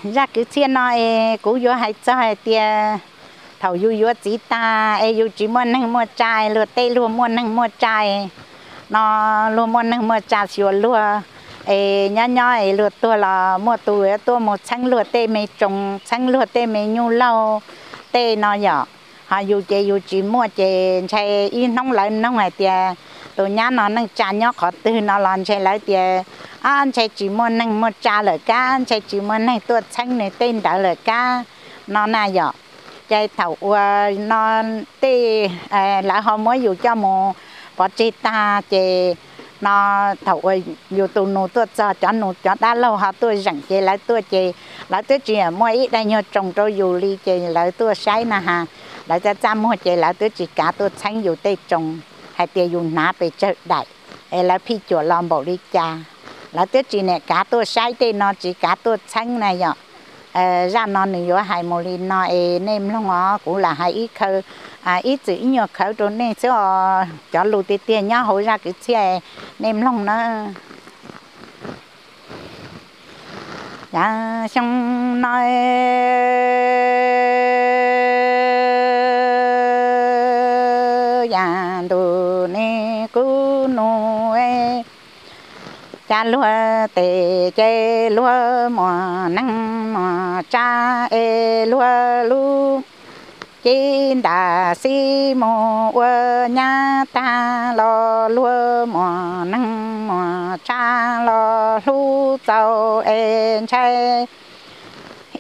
ra cứ chuyện nói cú vô hay cho hay tia thầu vô chỉ ta vô chỉ muốn năng mua trái lúa tây lúa muốn năng mua trái nó lúa muốn năng mua trái xíu lúa nhỏ nhỏ lúa tua là mua tua một sáng lúa tây mấy trồng sáng lúa tây mấy nhu lâu tây nó nhỏ họ vô chỉ mua chơi chơi in nông lại nông này tia tụi nhá nó năng trả nhỏ khó từ nó làm chơi lại tia anh chơi chỉ muốn năng mua trà lợi cá anh chơi chỉ muốn năng tua sáng này tên đã lợi cá nó na nhỏ chơi thầu nó tê lại họ mới dùng cho một bỏ chi ta chơi nó thầu dùng tụ nụ tôi cho nụ cho đã lâu họ tôi rằng chơi lại tôi chơi lại tôi chỉ mỗi ít đây nhờ trồng tôi dùng ly chơi lại tôi sấy na ha lại cho cha mua chơi lại tôi chỉ cả tôi sáng dùng tây trồng hay tiền dùng ná về chợ đại lại phi chùa làm bảo đi cha lại tôi chỉ này cả tôi sấy tây nó chỉ cả tôi sáng này nhở ra nó nhiều hai mùa li nó nem nó ngó cũng là hai ít khơi ít chữ nhiều khơi rồi nên cho lụt tiền nhá hồi ra cái xe nem long nó dạ xong nói dạ đồ nè cứ nuôi cha lúa tề chê lúa mùa nắng mùa cha lúa lu chi đà si mùa nhà ta lo lúa mùa nắng mùa cha lo lu giàu chê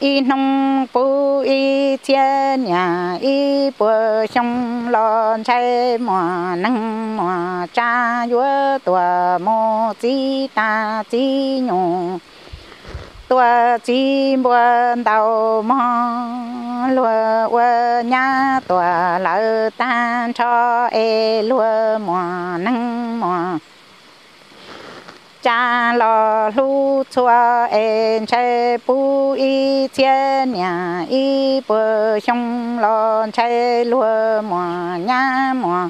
y nông pu y thiên nhà y bờ sông lo chê mùa nắng mùa cha vua tua mô chi ta chi nhung tua chi buồn đầu mò lúa nhà tua lỡ tan cho lúa mùa nắng mùa cha lo lu chua chê pu y thiên nhà y bờ sông lo chê lúa mùa nhà mùa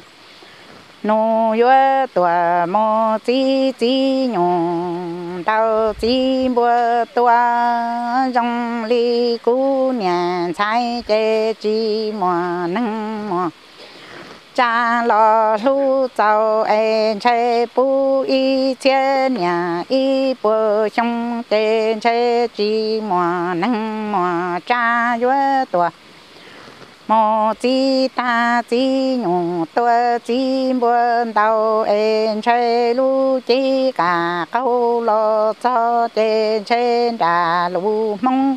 nô yue tua mô chi chi nhung tao chi bùa tua trong ly cú nhà trái chê chi mùa nắng mùa cha lo lu giàu chê pu y thiên nhà y bùa sông chê chi mùa nắng mùa cha yue tua mô chi ta chi nhung tua chi buồn đầu chê lu chi cả câu lo cho trên đà lu mong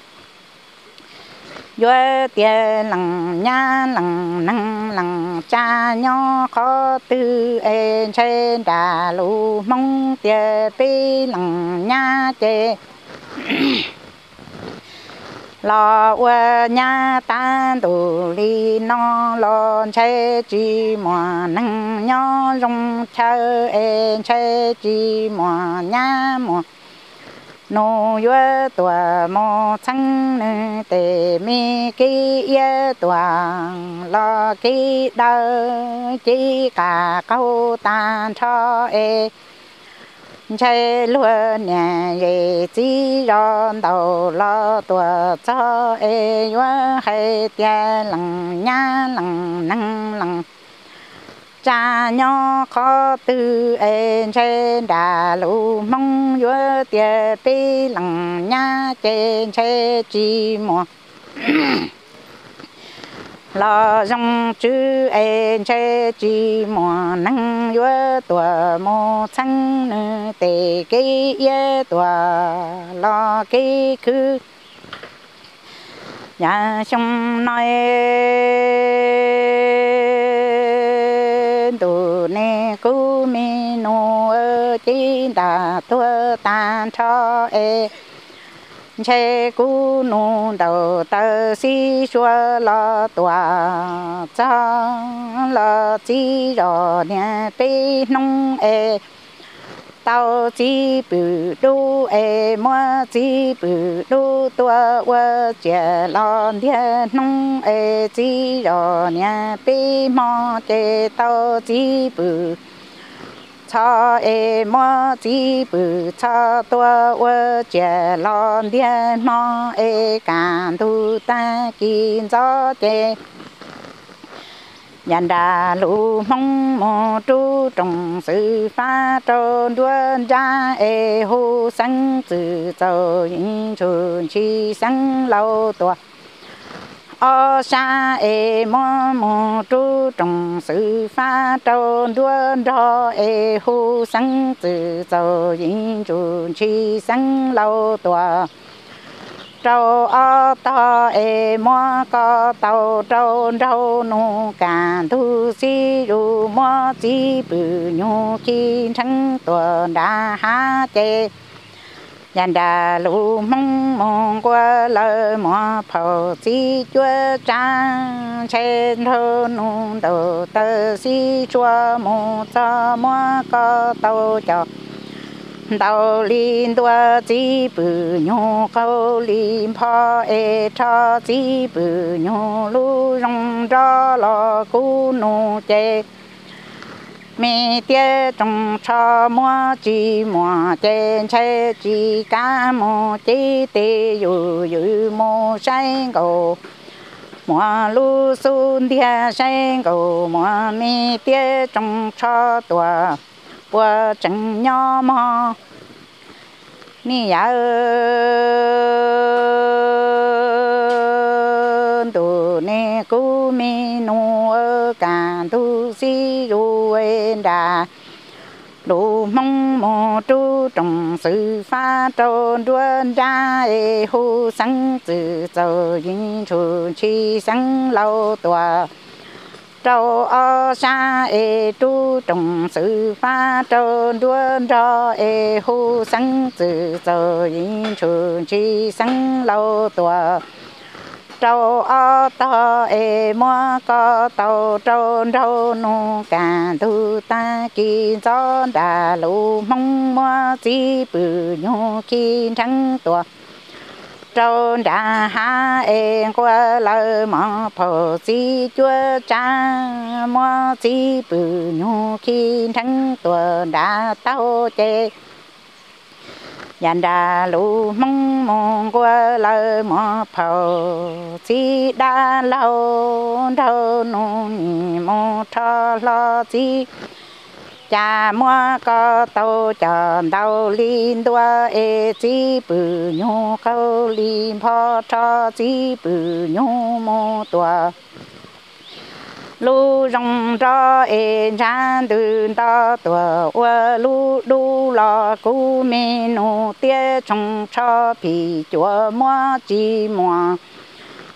yue tiền lằng nha lằng năng lằng cha nhỏ khó tư trên đà lu mong tiền pi lằng nha chê lo nhà ta đủ đi nó lo chơi chi mùa nắng nhỏ rong chơi chơi chi mùa nhà mùa nô yue tua mô chăng nè tề mi ki ye tua lo ki đơ chi cả câu tan cho chơi lúa nhà về chỉ ròn đầu lo tua cho yue hay tia lằng nha lằng năng lằng cha nhỏ khó tư trên đà lũ mong yue tia pi lằng nha trên chơi chi mùa lo rong chữ chê chi mùa nắng yue tua mô chăng nè tề cái ye tua lo cái cứ nhà sông nói đồ nè cú mi nô chi đà tua tan cho chê cú nô đầu tơ si xua lo tua cho lo chi rồi nè pi nông tao chi bự đu mua chi bự đu tua chè lo thiên nông chi rồi nè pi mò chè tao chi bự cho em mò chỉ bự cho tua vợ trẻ lon điên mò em càng tu ta kinh gió chê nhân đà lũ mong mò chú trồng sự phá trôn đuôn ra e hô sáng tự dầu những chuồn chi sáng lâu tua ở xa e mò mò chú trồng sự phá trôn đuôn ra e hô sáng tự dầu những chuồn chi sáng lâu tua trâu ở to e mua có tàu trâu trâu nô cả thu si ru mua si bự nhô chi trắng tuần đã há chê nhân đà lũ mong mong qua lời mua phò si chúa trang trên thơ nô đầu tơ si chúa mô cho mua có tàu cho tàu linh tua chỉ bự nhô câu linh pha e cha chỉ bự nhô lu rong ra lo cu nô chê mẹ tia trong cha mua chỉ mua chê chê chỉ cá mua chỉ tê yu yu mua say cầu mua lu sun tia say cầu mua mẹ tia trong cha tua qua chẳng nhỏ mà mi ya tu ne cu mi nu cả tu si ru en đà đủ mong mò tu trồng sự phá trôn đuôn ra e hu sáng tự dầu những chuồn chi sáng lâu tòa trâu ở xa e tu trồng sự phá trôn đuôn ra e hu sáng tự dầu những chuồn chi sáng lâu tòa trâu ở to e mua có tàu trâu trâu nô cả tu ta kỳ gió đà lũ mong mua chỉ bự nhô kỳ trắng tua trâu đã há em qua lời mà phò chỉ chúa cha mua chỉ bự nhô kỳ trắng tua đã tao chê nhân đà lũ mong mong qua lời mà phò chỉ đã lâu đâu nô nhì mô thọ lo chỉ cha mua có tàu tròn tàu linh đua e chỉ bự nhô câu linh phò cho chỉ bự nhô mô tua lu rong ra e ran đơn ta tua wa lu lu la cu me no tia trong cho pi chua mua chi mua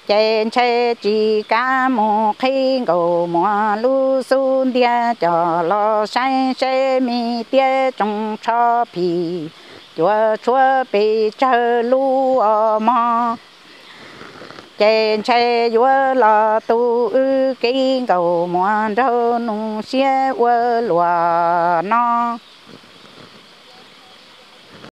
trên xe chỉ cá mò khi cầu mò lu sun tia cho lo sai xe mi tia trong cho pi chua chua pi chơi lu mò trên xe vua là tu ư kinh cầu mò đâu nung xe vua lúa nó